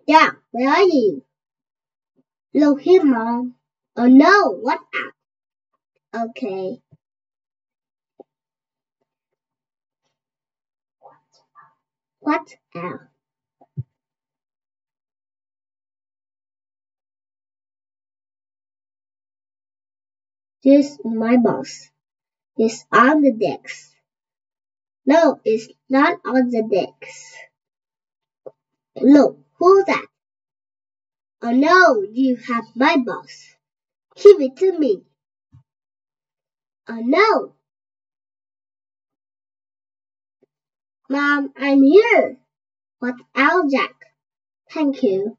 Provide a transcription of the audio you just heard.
Jack, where are you? Look here, Mom. Oh no, what up? Okay. What up? This my boss. It's on the decks. No, it's not on the decks. Look, who's that? Oh no, you have my boss. Give it to me. Oh no. Mom, I'm here. What out, Jack? Thank you.